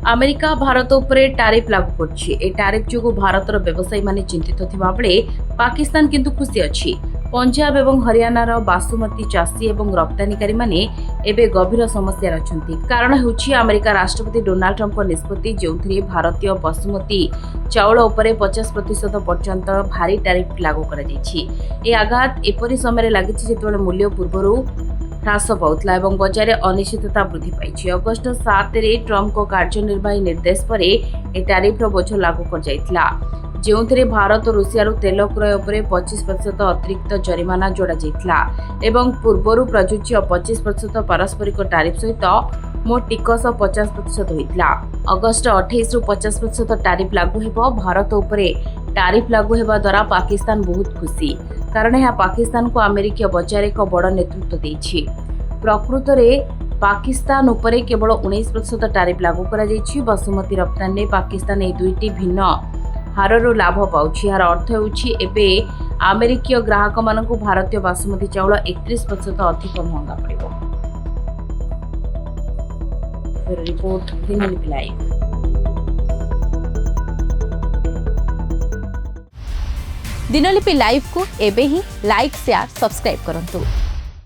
America Bharat उपरे tariff लागू करछि। ए टैरिफ जोगु भारतर व्यवसायी माने चिंतित थिबा बेले पाकिस्तान किंतु खुशी अछि। पंजाब एवं हरियाणार बासुमती चाषी एवं रप्तानीकारी माने एबे गभीर समस्या अछंती। कारण हेउछि अमेरिका राष्ट्रपति डोनाल्ड ट्रम्प निष्पत्ति जेउथिरे भारतीय बासुमती चाउल उपरे 50% पर्यंत भारी टैरिफ लागू करा जायछि। ए आघात एपरि समय लागिछि जेतेबेले मूल्य पूर्वरु ह्रास पाउथला एवं बजार अनिश्चितता वृद्धि पाई। अगस्ट 7 रे ट्रम्प को कार्यनिर्वाही निर्देश पर ए टैरिफ बोझ लागू कर जाइथिला, जेउथिरे भारत और रूसिया तेल क्रय उपरे 25% अतिरिक्त जरिमाना जोड़ा जाइथिला एवं पूर्वरु प्रযোज्य 25% पारस्परिक टैरिफ सहित मोट टिकस 50% होइथिला। अगस्ट 28 रु 50% टैरिफ लागू हेबो। भारत उपरे टैरिफ लागू हेबा द्वारा पाकिस्तान बहुत खुशी, कारण यह पाकिस्तान को अमेरिकीय बजार एक बड़ नेतृत्व देछि। प्रकृत में पाकिस्तान उपरे केवल 19% टैरिफ लागू करा जायछि। बासुमती रप्तानी पाकिस्तान ए दुईटी भिन्न हारर लाभ पाउछि। यार अर्थ हेउछि एबे अमेरिकीय ग्राहक मानकु भारतीय बासुमती चाउल 31% अधिक महंगा पड़िबो। Report Dinalipi live. Dinalipi live को एबे ही लाइक शेयर सब्सक्राइब करंतु।